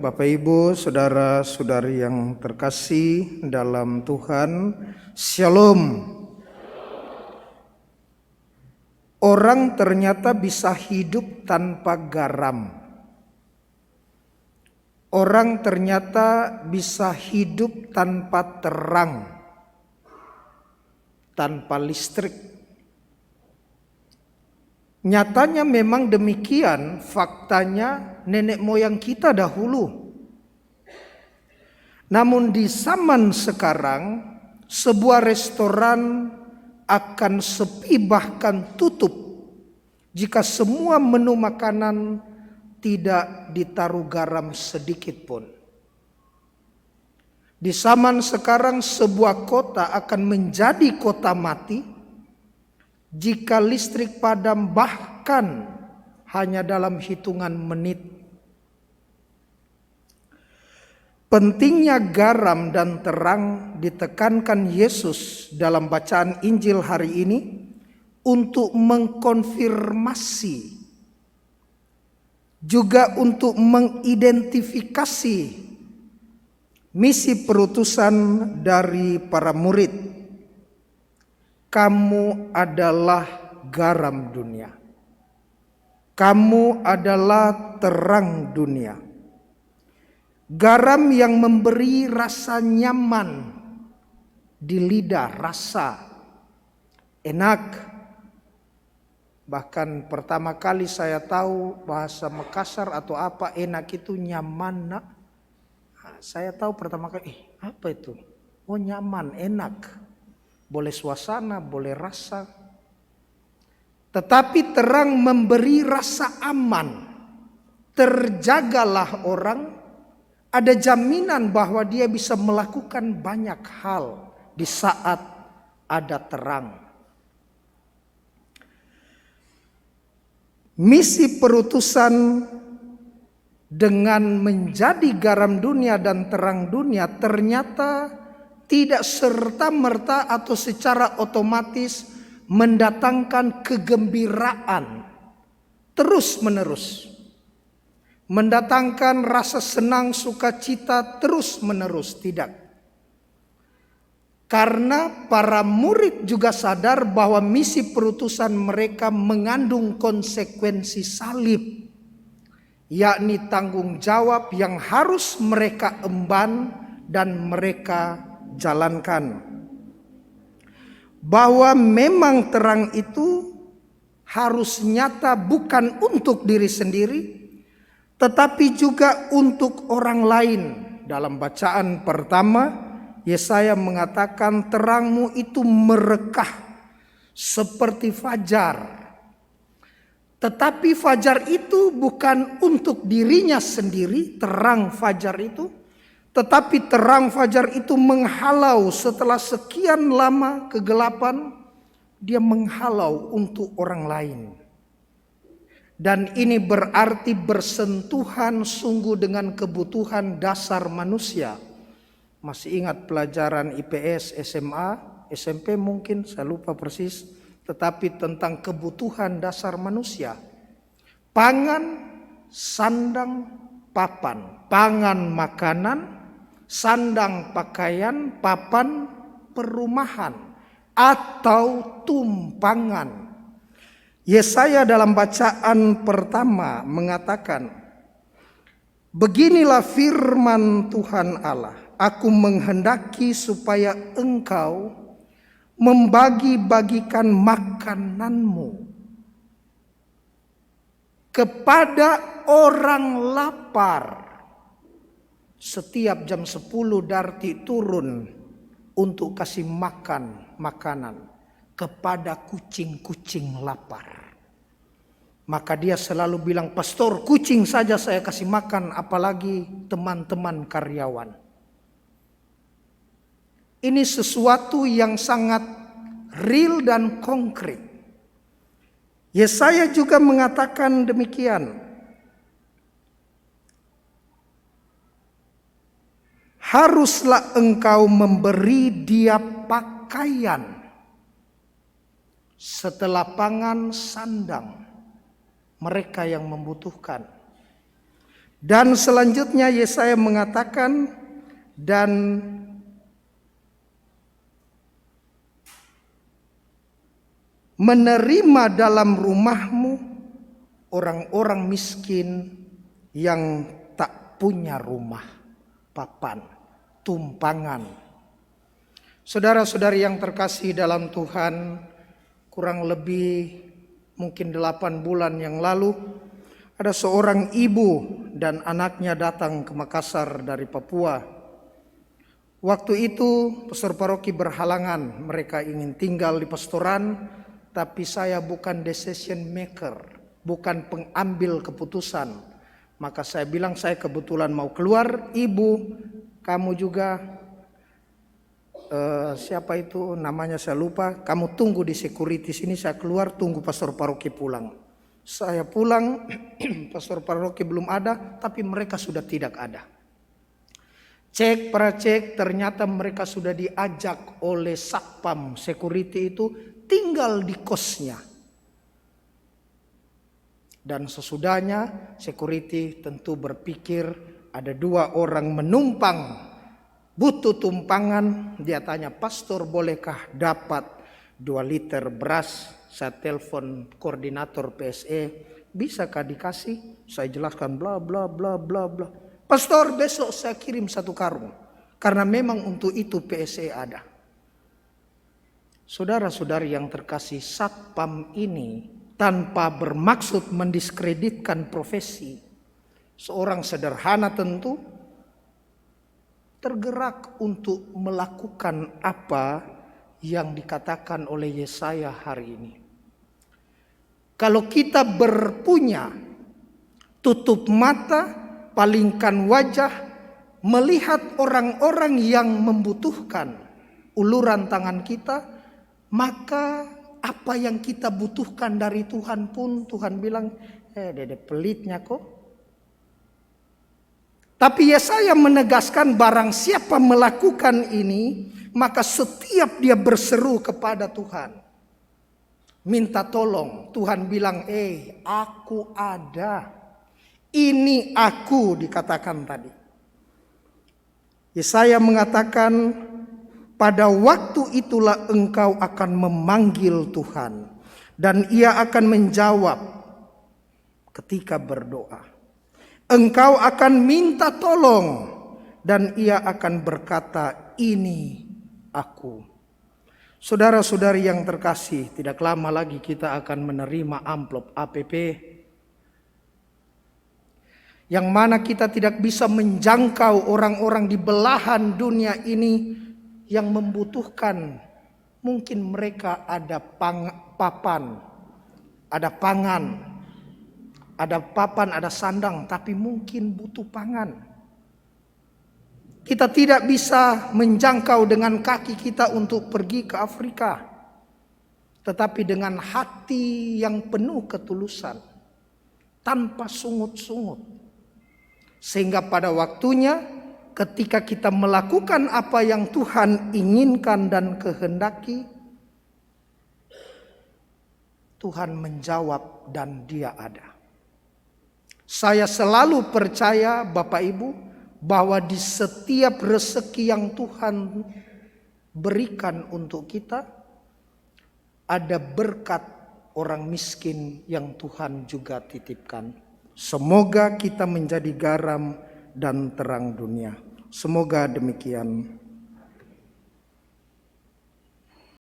Bapak Ibu, saudara-saudari yang terkasih dalam Tuhan, Shalom. Orang ternyata bisa hidup tanpa garam. Orang ternyata bisa hidup tanpa terang, tanpa listrik. Nyatanya memang demikian faktanya nenek moyang kita dahulu. Namun di zaman sekarang sebuah restoran akan sepi bahkan tutup jika semua menu makanan tidak ditaruh garam sedikit pun. Di zaman sekarang sebuah kota akan menjadi kota mati jika listrik padam bahkan hanya dalam hitungan menit. Pentingnya garam dan terang ditekankan Yesus dalam bacaan Injil hari ini untuk mengkonfirmasi, juga untuk mengidentifikasi misi perutusan dari para murid. Kamu adalah garam dunia. Kamu adalah terang dunia. Garam yang memberi rasa nyaman di lidah, rasa enak. Bahkan pertama kali saya tahu bahasa Makassar atau apa enak itu nyaman. Saya tahu pertama kali, apa itu? Oh nyaman, enak. Boleh suasana, boleh rasa. Tetapi terang memberi rasa aman. Terjagalah orang, ada jaminan bahwa dia bisa melakukan banyak hal di saat ada terang. Misi perutusan dengan menjadi garam dunia dan terang dunia ternyata tidak serta-merta atau secara otomatis mendatangkan kegembiraan terus-menerus. Mendatangkan rasa senang, sukacita terus-menerus, tidak. Karena para murid juga sadar bahwa misi perutusan mereka mengandung konsekuensi salib, yakni tanggung jawab yang harus mereka emban dan mereka jalankan. Bahwa memang terang itu harus nyata bukan untuk diri sendiri, tetapi juga untuk orang lain. Dalam bacaan pertama, Yesaya mengatakan terangmu itu merekah seperti fajar. Tetapi fajar itu bukan untuk dirinya sendiri, terang fajar itu. Tetapi terang fajar itu menghalau setelah sekian lama kegelapan, dia menghalau untuk orang lain. Dan ini berarti bersentuhan sungguh dengan kebutuhan dasar manusia. Masih ingat pelajaran IPS, SMA, SMP mungkin, saya lupa persis. Tetapi tentang kebutuhan dasar manusia. Pangan, sandang, papan. Pangan makanan, sandang pakaian, papan perumahan atau tumpangan. Yesaya dalam bacaan pertama mengatakan, beginilah firman Tuhan Allah, aku menghendaki supaya engkau membagi-bagikan makananmu kepada orang lapar. Setiap jam 10 Darti turun untuk kasih makan makanan kepada kucing-kucing lapar. Maka dia selalu bilang, pastor kucing saja saya kasih makan, apalagi teman-teman karyawan. Ini sesuatu yang sangat real dan konkret. Yesaya juga mengatakan demikian. Haruslah engkau memberi dia pakaian setelah pangan sandang mereka yang membutuhkan. Dan selanjutnya Yesaya mengatakan, dan menerima dalam rumahmu orang-orang miskin yang tak punya rumah, papan, tumpangan. Saudara-saudari yang terkasih dalam Tuhan, kurang lebih mungkin 8 bulan yang lalu, ada seorang ibu dan anaknya datang ke Makassar dari Papua. Waktu itu pastor paroki berhalangan, mereka ingin tinggal di pastoran, tapi saya bukan decision maker, bukan pengambil keputusan. Maka saya bilang saya kebetulan mau keluar, ibu kamu juga, siapa itu namanya saya lupa, kamu tunggu di security sini, saya keluar tunggu pastor paroki pulang. Saya pulang, pastor paroki belum ada, tapi mereka sudah tidak ada. Cek, ternyata mereka sudah diajak oleh satpam security itu tinggal di kosnya. Dan sesudahnya security tentu berpikir ada 2 orang menumpang, butuh tumpangan. Dia tanya, pastor bolehkah dapat 2 liter beras? Saya telepon koordinator PSE, bisakah dikasih? Saya jelaskan bla bla bla bla bla. Pastor besok saya kirim 1 karung. Karena memang untuk itu PSE ada. Saudara-saudari yang terkasih, satpam ini tanpa bermaksud mendiskreditkan profesi. Seorang sederhana tentu tergerak untuk melakukan apa yang dikatakan oleh Yesaya hari ini. Kalau kita berpunya, tutup mata, palingkan wajah, melihat orang-orang yang membutuhkan uluran tangan kita, maka apa yang kita butuhkan dari Tuhan pun Tuhan bilang, dede pelitnya kok. Tapi Yesaya menegaskan barang siapa melakukan ini, maka setiap dia berseru kepada Tuhan, minta tolong, Tuhan bilang, aku ada. Ini aku, dikatakan tadi. Yesaya mengatakan, pada waktu itulah engkau akan memanggil Tuhan, dan ia akan menjawab ketika berdoa. Engkau akan minta tolong, dan ia akan berkata, ini aku. Saudara-saudari yang terkasih, tidak lama lagi kita akan menerima amplop APP, yang mana kita tidak bisa menjangkau orang-orang di belahan dunia ini yang membutuhkan. Mungkin mereka ada papan, ada pangan, ada papan, ada sandang, tapi mungkin butuh pangan. Kita tidak bisa menjangkau dengan kaki kita untuk pergi ke Afrika, tetapi dengan hati yang penuh ketulusan, tanpa sungut-sungut. Sehingga pada waktunya ketika kita melakukan apa yang Tuhan inginkan dan kehendaki, Tuhan menjawab dan Dia ada. Saya selalu percaya Bapak Ibu, bahwa di setiap rezeki yang Tuhan berikan untuk kita, ada berkat orang miskin yang Tuhan juga titipkan. Semoga kita menjadi garam dan terang dunia. Semoga demikian.